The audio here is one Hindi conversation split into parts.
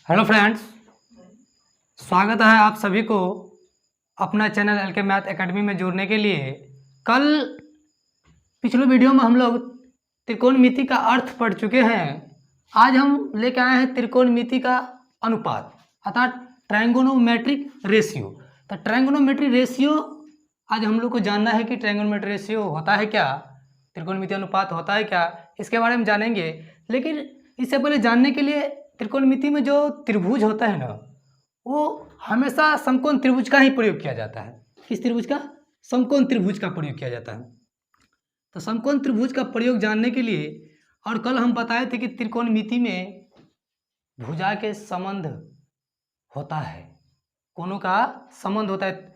हेलो फ्रेंड्स, स्वागत है आप सभी को अपना चैनल एलके मैथ एकेडमी में जुड़ने के लिए। कल पिछले वीडियो में हम लोग त्रिकोणमिति का अर्थ पढ़ चुके हैं। आज हम लेकर आए हैं त्रिकोणमिति का अनुपात अर्थात ट्रायंगोनोमेट्रिक रेशियो। तो ट्रायंगोनोमेट्रिक रेशियो आज हम लोग को जानना है कि ट्रायंगोनोमेट्रिक रेशियो होता है क्या, त्रिकोणमिति अनुपात होता है क्या, इसके बारे में जानेंगे। लेकिन इससे पहले जानने के लिए त्रिकोणमिति में जो त्रिभुज होता है ना, वो हमेशा समकोण त्रिभुज का ही प्रयोग किया जाता है। किस त्रिभुज का? समकोण त्रिभुज का प्रयोग किया जाता है। तो समकोण त्रिभुज का प्रयोग जानने के लिए, और कल हम बताए थे कि त्रिकोणमिति में भुजा के संबंध होता है, कोणों का संबंध होता है।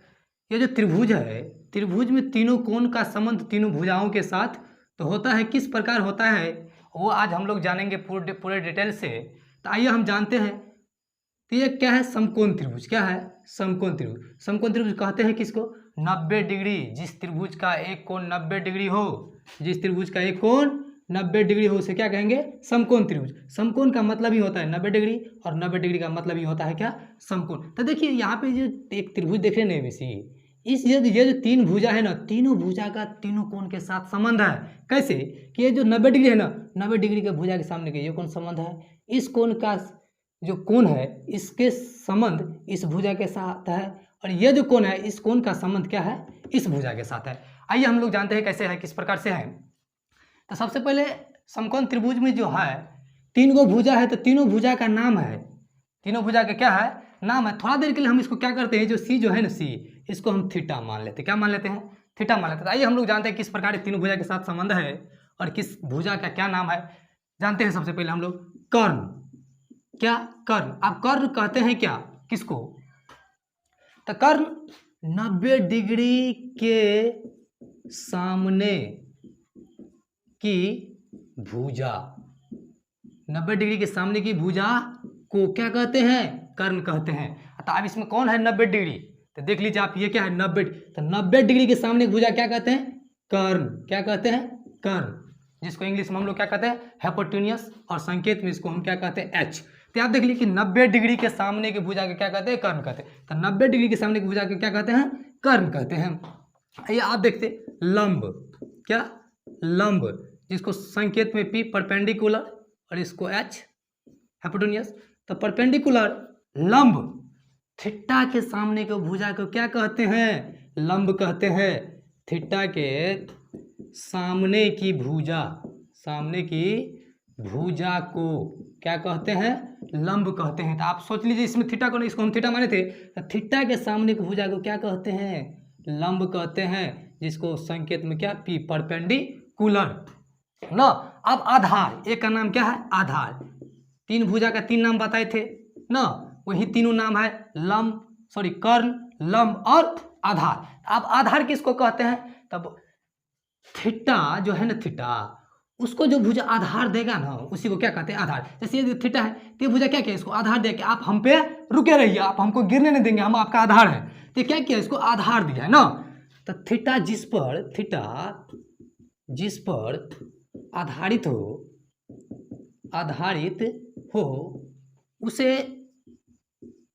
ये जो त्रिभुज है, त्रिभुज में तीनों कोण का संबंध तीनों भुजाओं के साथ तो होता है। किस प्रकार होता है वो आज हम लोग जानेंगे पूरे डिटेल से। तो आइए हम जानते हैं। तो ये क्या है? समकोण त्रिभुज। क्या है? समकोण त्रिभुज। समकोण त्रिभुज कहते हैं किसको? 90 डिग्री, जिस त्रिभुज का एक कोण 90 डिग्री हो, जिस त्रिभुज का एक कोण 90 डिग्री हो उसे क्या कहेंगे? समकोण त्रिभुज। समकोण का मतलब ही होता है 90 डिग्री, और 90 डिग्री का मतलब ही होता है क्या? समकोण। तो देखिए यहाँ पे जो एक त्रिभुज देख रहे हैं ABC, ये जो तीन भुजा है ना, तीनों भुजा का तीनों कोण के साथ संबंध है। कैसे? कि ये जो 90 डिग्री है ना, 90 डिग्री के भुजा के सामने के ये कौन संबंध है? इस कोण का जो कोण है इसके संबंध इस भुजा के साथ है, और ये जो कोण है इस कोण का संबंध क्या है? इस भुजा के साथ है। आइए हम लोग जानते हैं कैसे है, किस प्रकार से है। तो सबसे पहले समकोण त्रिभुज में जो है तीन गो भुजा है, तो तीनों भुजा का नाम है, तीनों भुजा का क्या है? नाम है। थोड़ा देर के लिए हम इसको क्या करते हैं, जो सी जो है ना सी, इसको हम थीटा मान लेते हैं। क्या मान लेते हैं? थीटा मान लेते हैं। तो आइए हम लोग जानते हैं किस प्रकार तीनों भुजा के साथ संबंध है और किस भुजा का क्या नाम है, जानते हैं। सबसे पहले हम लोग कर्ण। क्या? कर्ण। आप कर्ण कहते हैं क्या? किसको? तो कर्ण 90 डिग्री के सामने की भुजा, 90 डिग्री के सामने की भुजा को क्या कहते हैं? कर्ण कहते हैं। तो अब इसमें कौन है 90 डिग्री? तो देख लीजिए आप, ये क्या है? 90। तो 90 डिग्री के सामने की भुजा क्या कहते हैं? कर्ण। क्या कहते हैं? कर्ण, जिसको इंग्लिश में हम लोग क्या कहते हैं? हाइपोटेन्यूस, और संकेत में इसको हम क्या कहते हैं? एच। तो आप देख लीजिए कि 90 डिग्री के सामने की भुजा के क्या कहते हैं? कर्ण कहते हैं। तो 90 डिग्री के सामने की भुजा के क्या कहते हैं? कर्ण कहते हैं। ये आप देखते लंब। क्या? लंब, जिसको संकेत में पी परपेंडिकुलर और इसको एच हाइपोटेन्यूस। तो परपेंडिकुलर लंब थीटा के सामने के भुजा को क्या कहते हैं? लंब कहते हैं। थीटा के सामने की भुजा, सामने की भुजा को क्या कहते हैं? लंब कहते हैं। तो आप सोच लीजिए, इसमें थीटा को नहीं, इसको हम थीटा माने थे, तो थीटा के सामने की भुजा को क्या कहते हैं? लंब कहते हैं, जिसको संकेत में क्या? पी परपेंडिकुलर ना। अब आधार, एक का नाम क्या है? आधार। तीन भुजा का तीन नाम बताए थे ना, वही तीनों नाम है कर्ण, लंब और आधार। अब आधार किसको कहते हैं? तब थीटा जो है ना, थीटा उसको जो भुजा आधार देगा ना, उसी को क्या कहते हैं? आधार। जैसे ये थीटा है तो ये भुजा क्या किया? इसको आधार दे के आप हम पे रुके रहिए, आप हमको गिरने नहीं देंगे, हम आपका आधार है। तो क्या किया? इसको आधार दिया है ना। तो थीटा जिस पर आधारित हो उसे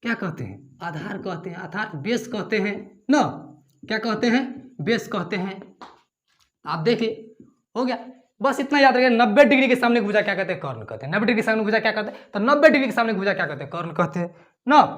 क्या कहते हैं? आधार कहते हैं, अर्थात बेस कहते हैं ना। क्या कहते हैं? बेस कहते हैं। आप देखिए, हो गया। बस इतना याद रखिए, 90 डिग्री के सामने भुजा क्या कहते हैं? कर्ण कहते हैं। 90 डिग्री के सामने भुजा क्या कहते हैं? तो 90 डिग्री के सामने भुजा क्या कहते हैं? कर्ण कहते हैं ना।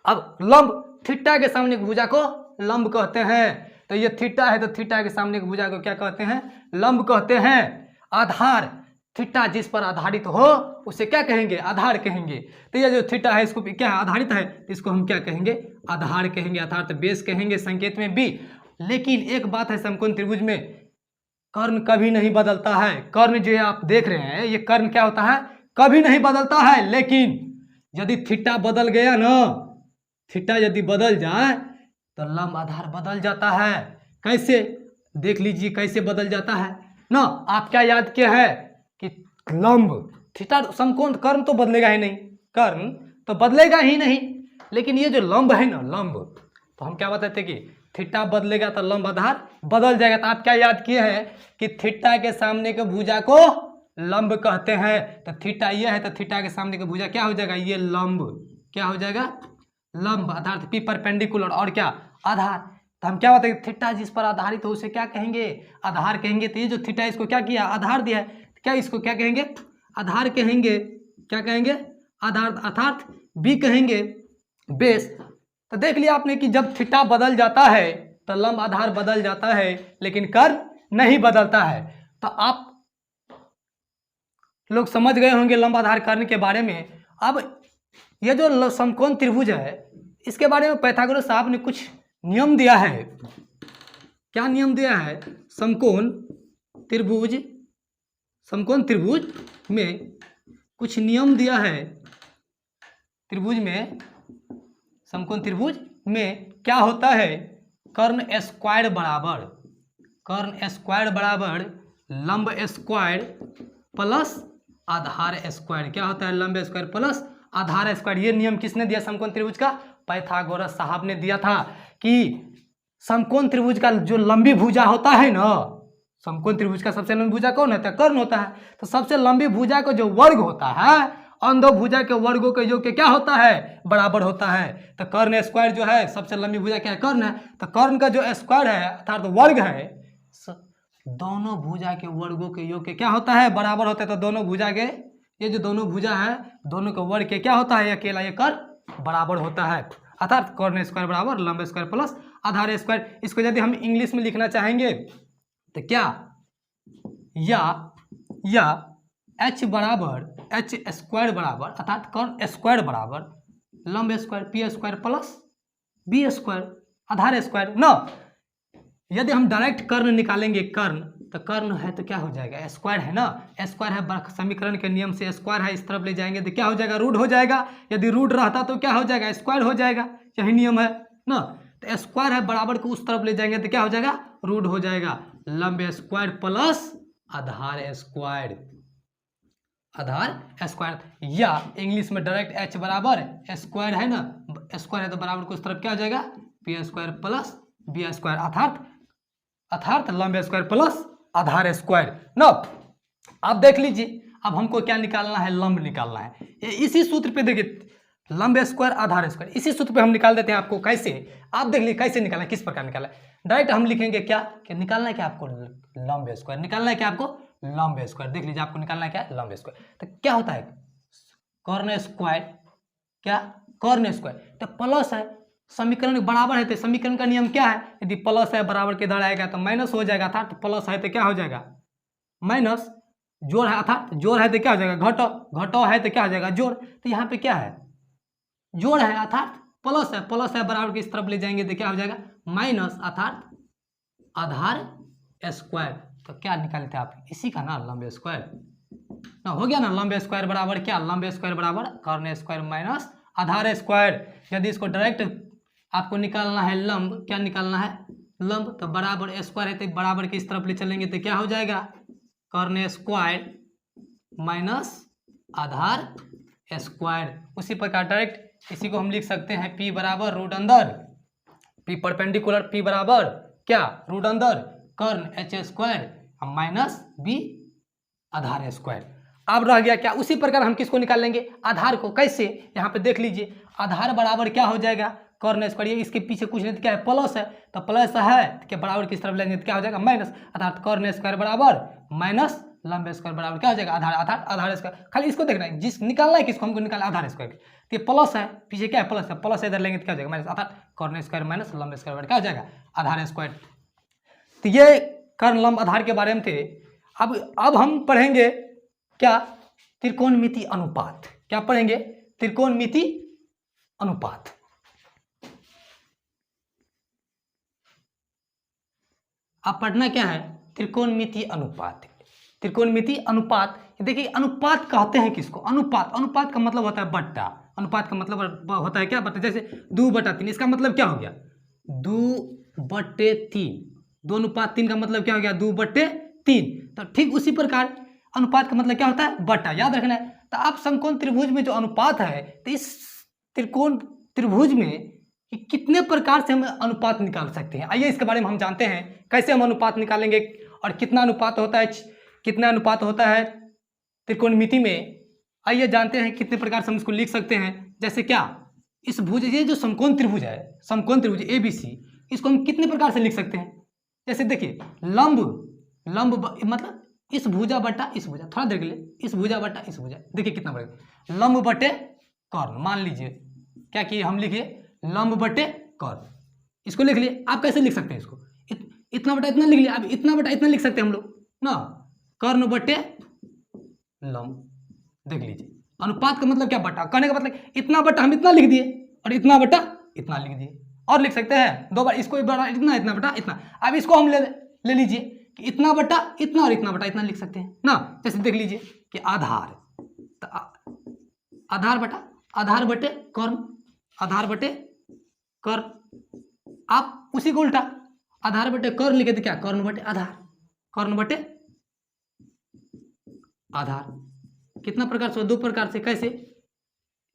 अब लंब, थीटा के सामने भुजा को लंब कहते हैं। तो ये थीटा है, तो थीटा के सामने भुजा को क्या कहते हैं? लंब कहते हैं। आधार, थीटा जिस पर आधारित हो उसे क्या कहेंगे? आधार कहेंगे। तो ये जो थीटा है इसको क्या आधारित है, इसको हम क्या कहेंगे? आधार कहेंगे, अर्थात बेस कहेंगे, संकेत में बी। लेकिन एक बात है, समकोण त्रिभुज में कर्ण कभी नहीं बदलता है। कर्ण जो आप देख रहे हैं, ये कर्ण क्या होता है? कभी नहीं बदलता है। लेकिन यदि थीटा बदल गया ना, थीटा यदि बदल जाए तो लंब आधार बदल जाता है। कैसे? देख लीजिए कैसे बदल जाता है ना। आप क्या याद किए हैं कि लंब थीटा समकोण, कर्ण तो बदलेगा ही नहीं, कर्ण तो बदलेगा ही नहीं। लेकिन ये जो लंब है ना, लंब, तो हम क्या बताते कि थीटा बदलेगा तो लंब आधार बदल जाएगा। तो आप क्या याद किए हैं कि थीटा के सामने के भुजा को लंब कहते हैं। तो थीटा ये है, तो थीटा के सामने की भुजा क्या हो जाएगा, ये लंब, क्या हो जाएगा, लंब, अर्थात पी परपेंडिकुलर, और क्या, आधार। तो हम क्या बताएंगे, थीटा जिस पर आधारित हो उसे क्या कहेंगे, आधार कहेंगे। तो ये जो थीटा इसको क्या किया, आधार दिया है, क्या इसको क्या कहेंगे, आधार कहेंगे, क्या कहेंगे, आधार, अर्थात बी कहेंगे, बेस। तो देख लिया आपने कि जब थीटा बदल जाता है तो लंब आधार बदल जाता है, लेकिन कर्व नहीं बदलता है। तो आप लोग समझ गए होंगे लंब आधार कर्ण के बारे में। अब ये जो समकोण त्रिभुज है इसके बारे में पाइथागोरस साहब ने कुछ नियम दिया है। क्या नियम दिया है, समकोण त्रिभुज, समकोण त्रिभुज में कुछ नियम दिया है। त्रिभुज में, समकोण त्रिभुज में क्या होता है, कर्ण स्क्वायर बराबर, कर्ण स्क्वायर बराबर लंब स्क्वायर प्लस आधार स्क्वायर, क्या होता है, लंब स्क्वायर प्लस आधार स्क्वायर। ये नियम किसने दिया समकोण त्रिभुज का, पाइथागोरस साहब ने दिया था कि समकोण त्रिभुज का जो लंबी भुजा होता है ना, समकोण त्रिभुज का सबसे लंबी भुजा कौन होता है, कर्ण होता है। तो सबसे लंबी भुजा का जो वर्ग होता है उन दो भुजा के वर्गों के योग के क्या होता है, बराबर होता है। तो कर्ण स्क्वायर जो है सबसे लंबी भुजा क्या है, कर्ण है। तो कर्ण का जो स्क्वायर है अर्थात वर्ग है, दोनों भुजा के वर्गों के योग के क्या होता है, बराबर होता है। तो दोनों भुजा के, ये जो दोनों भुजा है दोनों के वर्ग के क्या होता है, अकेला ये कर्ण बराबर होता है। अर्थात कर्ण स्क्वायर बराबर लंब स्क्वायर प्लस आधार स्क्वायर। इसको यदि हम इंग्लिश में लिखना चाहेंगे तो क्या, या h बराबर एच स्क्वायर बराबर, अर्थात कर्ण स्क्वायर बराबर लंब square P square plus B square आधार स्क्वायर ना। यदि हम डायरेक्ट कर्ण निकालेंगे, कर्ण, तो कर्ण है तो क्या हो जाएगा, स्क्वायर है ना, स्क्वायर है, समीकरण के नियम से स्क्वायर है, इस तरफ ले जाएंगे तो क्या हो जाएगा, रूट हो जाएगा। यदि रूट रहता तो क्या हो जाएगा, स्क्वायर हो जाएगा, यही नियम है ना। तो स्क्वायर है बराबर को उस तरफ ले जाएंगे तो क्या हो जाएगा, रूट हो जाएगा। लंब स्क्वायर प्लस आधार स्क्वायर, आधार स्क्वायर, या इंग्लिश में डायरेक्ट h बराबर स्क्वायर है ना, स्क्वायर है तो बराबर को उस तरफ क्या हो जाएगा, P square plus B square, अर्थात लंब स्क्वायर प्लस आधार स्क्वायर ना। अब देख लीजिए, अब हमको क्या निकालना है, लंब निकालना है। इसी सूत्र पे देखिए, लंब स्क्वायर आधार स्क्वायर, इसी सूत्र पे हम निकाल देते हैं आपको। कैसे, आप देख लीजिए कैसे निकालना है, किस प्रकार निकालना है। डायरेक्ट हम लिखेंगे क्या, कि निकालना है क्या आपको, लंब स्क्वायर, निकालना है क्या आपको, लंब स्क्वायर। देख लीजिए आपको निकालना है क्या, लंब स्क्वायर। तो क्या होता है, कर्ण स्क्वायर, क्या, कर्ण स्क्वायर तो प्लस है, समीकरण बराबर है तो समीकरण का नियम क्या है, यदि प्लस है बराबर के इधर आएगा तो माइनस हो जाएगा, था तो प्लस है तो क्या हो जाएगा, माइनस, जोड़ है अर्थात जोड़ है तो क्या हो जाएगा, घटो, घटो है तो क्या हो जाएगा, जोड़। तो यहाँ पे क्या है, जोड़ है अर्थात प्लस है, प्लस है बराबर के इस तरफ ले जाएंगे तो क्या हो जाएगा, माइनस, अर्थात आधार स्क्वायर। तो क्या निकाले थे आप, इसी का ना, लंब स्क्वायर ना, हो गया ना। लंब स्क्वायर बराबर क्या, लंब स्क्वायर बराबर कर्ण स्क्वायर माइनस आधार स्क्वायर। यदि इसको डायरेक्ट आपको निकालना है लंब, क्या निकालना है, लंब, तो बराबर स्क्वायर है तो बराबर के इस तरफ ले चलेंगे तो क्या हो जाएगा, कर्ण स्क्वायर माइनस आधार स्क्वायर। उसी प्रकार डायरेक्ट इसी को हम लिख सकते हैं, P बराबर रूट अंदर, P परपेंडिकुलर, P बराबर क्या, रूट अंदर कर्ण h स्क्वायर माइनस b आधार स्क्वायर। अब रह गया क्या, उसी प्रकार हम किसको निकाल लेंगे, आधार को। कैसे, यहाँ पे देख लीजिए, आधार बराबर क्या हो जाएगा, कर्ण स्क्वायर, ये इसके पीछे कुछ नहीं तो क्या है, प्लस है, तो प्लस है तो क्या बराबर किस तरफ लेंगे तो क्या हो जाएगा, माइनस, अर्थात कर्ण स्क्वायर बराबर माइनस लंब स्क्वायर बराबर क्या हो जाएगा, आधार, अर्थात आधार स्क्वायर। खाली इसको देखना है, जिस निकालना है किसको, हमको निकालना आधार स्क्वायर। तो ये प्लस है, पीछे क्या है, प्लस है, प्लस इधर लेंगे तो क्या हो जाएगा, माइनस, अर्थात कर्ण स्क्वायर माइनस लंब स्क्वायर बराबर क्या हो जाएगा, आधार स्क्वायर। तो ये कर्ण लंब आधार के बारे में थे। अब हम पढ़ेंगे क्या, त्रिकोणमिति अनुपात। क्या पढ़ेंगे, त्रिकोणमिति अनुपात। अब पढ़ना क्या है, त्रिकोणमिति अनुपात। त्रिकोणमिति अनुपात, देखिए अनुपात कहते हैं किसको, अनुपात, अनुपात का मतलब होता है बट्टा, अनुपात का मतलब होता है क्या, बट्टा। जैसे 2/3, इसका मतलब क्या हो गया, 2/3, 2:3 का मतलब क्या हो गया, 2/3। तो ठीक उसी प्रकार अनुपात का मतलब क्या होता है, बट्टा, याद रखना है। तो आप समकोण त्रिभुज में जो अनुपात है, तो इस त्रिकोण त्रिभुज में कि कितने प्रकार से हम अनुपात निकाल सकते हैं, आइए इसके बारे में हम जानते हैं। कैसे हम अनुपात निकालेंगे और कितना अनुपात होता है, कितना अनुपात होता है त्रिकोणमिति में आइए जानते हैं कितने प्रकार से हम इसको लिख सकते हैं। जैसे क्या, इस भुज, ये जो समकोण त्रिभुज है, समकोण त्रिभुज ABC, इसको हम कितने प्रकार से लिख सकते हैं। जैसे देखिए, लंब मतलब इस भुजा बटा इस भुजा, थोड़ा देर के लिए, इस भुजा बटा इस भुजा, देखिए कितना पड़ेगा, लंब बटे कर्ण। मान लीजिए क्या किए हम, लिखिए लंब बटे कर्ण, इसको लिख लिए। आप कैसे लिख सकते हैं इसको, इतना बटा इतना लिख लिया, अब इतना बटा इतना लिख सकते हैं हम लोग ना, कर्ण बटे लंब। देख लीजिए, अनुपात का मतलब क्या, बटा, कहने का मतलब इतना बटा हम इतना लिख दिए और इतना बटा इतना लिख दिए। और लिख सकते हैं दो बार, इसको बड़ा इतना, इतना बटा इतना। अब इसको हम ले लीजिए कि इतना बटा इतना और इतना बटा इतना लिख सकते हैं ना। जैसे देख लीजिए कि आधार, तो आधार बटा आधार बटे कर्ण, आधार बटे कर्ण। आप उसी को उल्टा आधार बटे कर्ण लिखे तो क्या, कर्ण बटे आधार, कर्ण बटे आधार। कितना प्रकार से, दो प्रकार से। कैसे,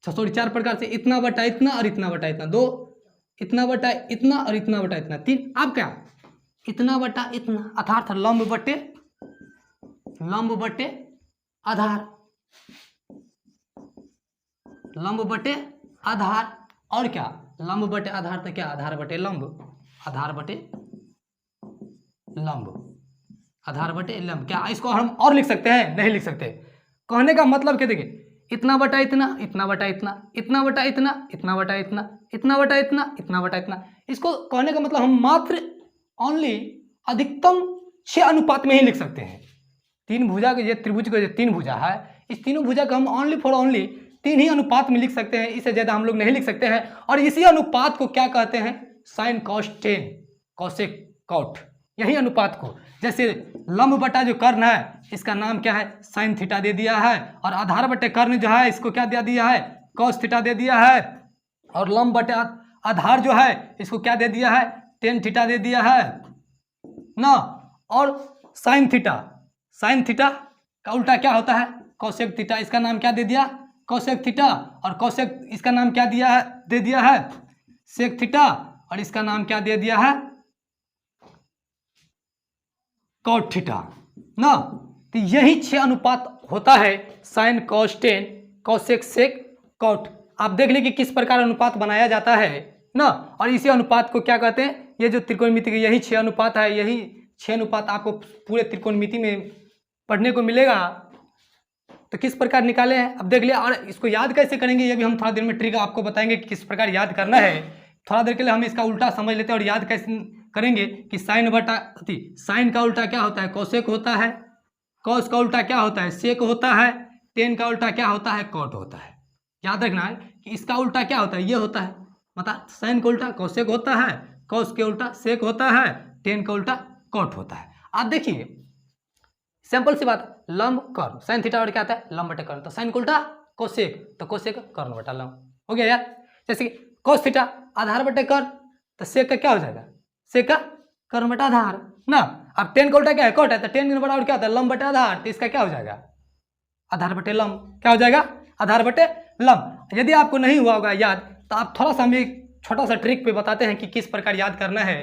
सॉरी, चार प्रकार से, इतना बटा इतना और इतना बटा इतना, दो, इतना बटा इतना और इतना बटा इतना, तीन। अब क्या, इतना बटा इतना, अर्थात लंब बटे आधार, लंब बटे आधार। और क्या, लंब बटे आधार तो क्या, आधार बटे लंब, आधार बटे लंब, आधार बटे लंब। क्या इसको हम और लिख सकते हैं, नहीं लिख सकते। कहने का मतलब क्या, देखिए इतना बटा इतना, इतना बटा इतना, इतना बटा इतना, इतना बटा इतना, इतना बटा इतना, इतना बटा इतना। इसको कहने का मतलब हम मात्र ओनली अधिकतम 6 अनुपात में ही लिख सकते हैं। तीन भुजा के, ये त्रिभुज के जो तीन भुजा है, इस तीनों भुजा को हम ओनली फॉर ओनली 3 ही अनुपात में लिख सकते हैं, इससे ज़्यादा हम लोग नहीं लिख सकते हैं। और इसी अनुपात को क्या कहते हैं, sine cos tan cosec cot, यही अनुपात को। जैसे लंब बटा जो कर्ण है, इसका नाम क्या है, साइन थीटा दे दिया है। और आधार बटे कर्ण जो है, इसको क्या दे दिया है, कॉस थीटा दे दिया है। और लंब बटे आधार जो है, इसको क्या दे दिया है, टेन थीटा दे दिया है ना। और साइन थीटा का उल्टा क्या होता है, कॉसेक थीटा, इसका नाम क्या दे दिया, कॉसेक थीटा। और कॉसेक, इसका नाम क्या दिया है, दे दिया है सेक थीटा। और इसका नाम क्या दे दिया है, कॉट थीटा ना। तो यही 6 अनुपात होता है, sine cos tan cosec sec cot. आप देख लें कि किस प्रकार अनुपात बनाया जाता है ना। और इसी अनुपात को क्या कहते हैं, ये जो त्रिकोणमिति के यही 6 अनुपात है, यही 6 अनुपात आपको पूरे त्रिकोणमिति में पढ़ने को मिलेगा। तो किस प्रकार निकाले हैं, अब देख लिया। और इसको याद कैसे करेंगे, ये भी हम थोड़ा देर में ट्रिक आपको बताएंगे कि किस प्रकार याद करना है। थोड़ा देर के लिए हम इसका उल्टा समझ लेते हैं और याद कैसे करेंगे कि साइन बटा, साइन का उल्टा क्या होता है, कॉसेक होता है। कॉस का उल्टा क्या होता है, सेक होता है। टेन का उल्टा क्या होता है, कॉट होता है। याद रखना है कि इसका उल्टा क्या होता है, ये होता है। मतलब साइन का उल्टा कॉसेक होता है, कॉस के उल्टा सेक होता है, टेन का उल्टा कॉट होता है। आप देखिए सिंपल सी बात, लंब कर्ण, साइन थीटा और क्या आता है, लंब बटे कर्ण। तो साइन का उल्टा कोसेक, तो कोसेक कर्ण बटा लंब हो गया यार। जैसे कॉस थीटा आधार बटे कर्ण, तो सेक का क्या हो जाएगा, सेक का कर्ण बटा आधार ना। अब टेन का उल्टा क्या है, कॉट है, तो टेन का बटा और क्या होता है, लंब बटे आधार। तो इसका क्या हो जाएगा, आधार बटे लंब। क्या हो जाएगा, आधार बटे लंब। यदि आपको नहीं हुआ होगा याद, तो आप थोड़ा सा हम एक छोटा सा ट्रिक पे बताते हैं कि किस प्रकार याद करना है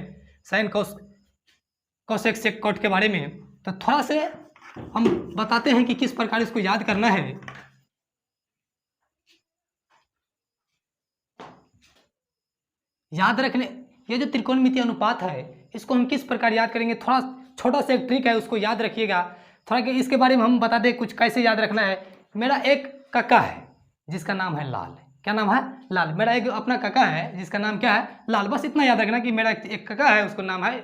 साइन कॉसेक सेक कॉट के बारे में। तो थोड़ा से हम बताते हैं कि किस प्रकार इसको याद करना है। याद रखने, ये जो त्रिकोणमितीय अनुपात है, इसको हम किस प्रकार याद करेंगे, थोड़ा छोटा सा एक ट्रिक है, उसको याद रखिएगा थोड़ा। कि इसके बारे में हम बता दें कुछ कैसे याद रखना है। मेरा एक काका है जिसका नाम है लाल। क्या नाम है, लाल। मेरा एक अपना काका है जिसका नाम क्या है, लाल। बस इतना याद रखना कि मेरा एक काका है, उसका नाम है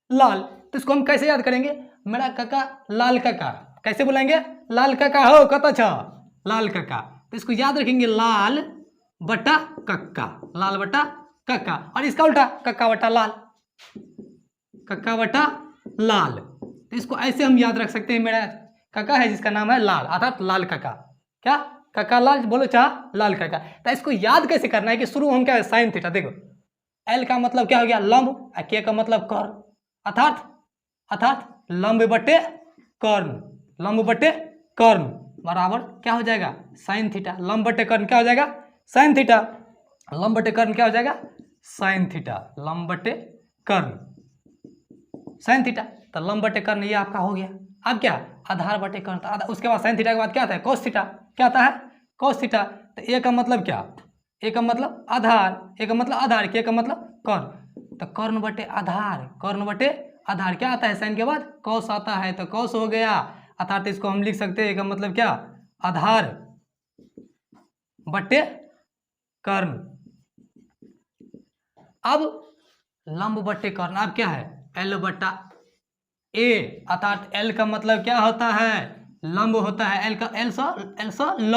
लाल। तो इसको हम कैसे याद करेंगे, मेरा काका लाल काका, कैसे बुलाएंगे, लाल काका हो कत छ, लाल काका। तो इसको याद रखेंगे, लाल बटा कक्का, लाल बटा कक्का। और इसका उल्टा कक्का बटा लाल, कक्का बटा लाल। तो इसको ऐसे हम याद रख सकते हैं, मेरा काका है जिसका नाम है लाल, अर्थात लाल काका। क्या, काका लाल, बोलो चाह लाल काका। तो इसको याद कैसे करना है कि शुरू हम क्या है, साइन थीटा। देखो एल का मतलब क्या हो गया, लंब, के का मतलब कर्ण, अर्थात लंब बटे कर्ण, लंब बटे कर्ण बराबर क्या हो जाएगा, साइन थीटा। लंब बटे कर्ण क्या हो जाएगा, साइन थीटा। लंब बटे कर्ण क्या हो जाएगा, साइन थीटा। लंब बटे कर्ण साइन थीटा। तो लंब बटे कर्ण ये आपका हो गया। अब क्या आधार बटे कर्ण, उसके बाद साइन थीटा के बाद क्या आता है cos थीटा, क्या आता है cos थीटा। तो ए का मतलब क्या, ए का मतलब आधार, ए का मतलब आधार, के का मतलब कर्ण। तो कर्ण बटे आधार, कर्ण बटे आधार क्या आता है साइन के बाद cos आता है, तो cos हो गया। अर्थात इसको हम लिख सकते हैं ए का मतलब क्या आधार बटे कर्ण। अब लंब बटे कर्ण, अब क्या है L बटा ए, अर्थात L का मतलब क्या होता है लंब होता है, L का L सा ल,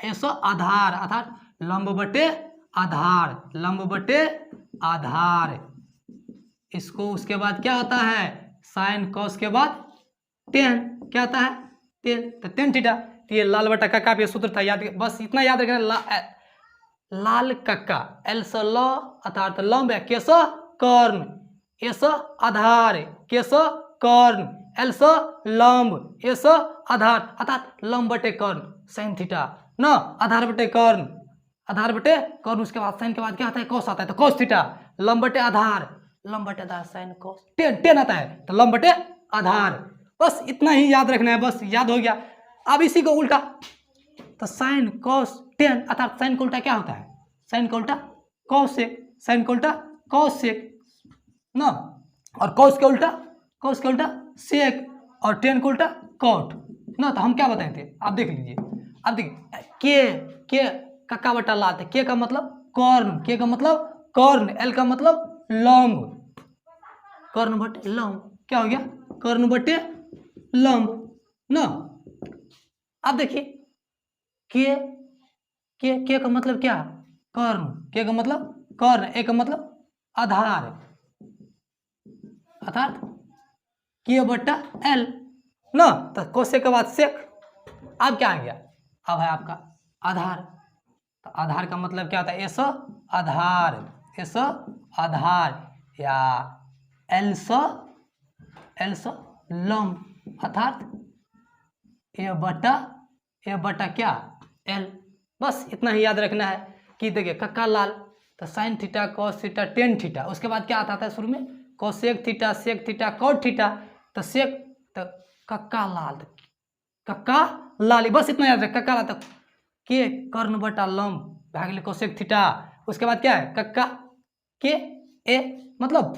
ए सा आधार, अर्थात लंब बटे आधार, लंब बटे आधार। इसको उसके बाद क्या होता है साइन cos के बाद टेन, क्या आता है टेन, तो टेन थीटा। तो ये लाल बटा कक्का पे सूत्र था, याद बस इतना याद रखना, लाल कक्का L सा ल अर्थात लंब है, के सा कर्ण, ए सा आधार, के सा कर्ण, L सा लंब, ए सा आधार, अर्थात लंब बटे कर्ण साइन थीटा न, आधार बटे कर्ण, आधार बटे कर्ण। उसके बाद साइन के बाद क्या आता है cos आता है, तो cos थीटा, लंब बटे आधार, लंब बटे आधार साइन cos, टेन टेन आता है तो लंब बटे आधार। बस इतना ही याद रखना है, बस याद हो गया। अब इसी को उल्टा, तो साइन cos टेन, अर्थात साइन का उल्टा क्या होता है साइन का उल्टा cos सेक, साइन का उल्टा cos सेक ना, और cos के उल्टा सेक, और टेन का उल्टा cot ना। तो हम क्या बताए थे आप देख लीजिए, अब देखिए के कक्का बटा लात है, के का मतलब कर्ण, के का मतलब कर्ण, L का मतलब लंब, कर्ण बटे लंब, क्या हो गया कर्ण बटे लंब ना। अब देखिए के का मतलब क्या कर्ण, के का मतलब कर्ण, ए का मतलब आधार, अर्थात के बटा एल ना। तो कोसेक के बाद सेक, अब क्या आ गया, अब है आपका आधार। तो आधार का मतलब क्या होता है एस आधार, एस आधार, या एल स लंब, अर्थात ए बटा क्या एल। बस इतना ही याद रखना है कि देखिए कक्का लाल, तो sine theta cos theta tan theta, उसके बाद क्या आता था शुरू में cosec theta sec theta cot theta, तो सेक, तो कक्का लाल, कक्का लाल, बस इतना याद रख कक्का लाल। तो के कर्ण बटा लंब भाग कोसेक थीटा, उसके बाद क्या है कक्का के ए मतलब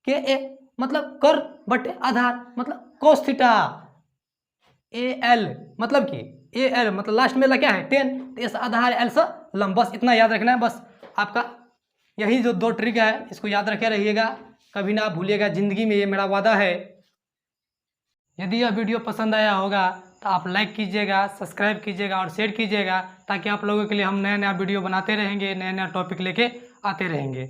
के ए मतलब कर्ण बटे आधार मतलब कोस थीटा, ए एल मतलब कि ए एल मतलब लास्ट में क्या है टेन, तो इस आधार एल से लंब, बस इतना याद रखना है। बस आपका यही जो दो ट्रिक है इसको याद रखे रहिएगा, कभी ना भूलिएगा जिंदगी में, ये मेरा वादा है। यदि यह वीडियो पसंद आया होगा तो आप लाइक कीजिएगा, सब्सक्राइब कीजिएगा और शेयर कीजिएगा, ताकि आप लोगों के लिए हम नया नया वीडियो बनाते रहेंगे, नया नया टॉपिक लेके आते रहेंगे।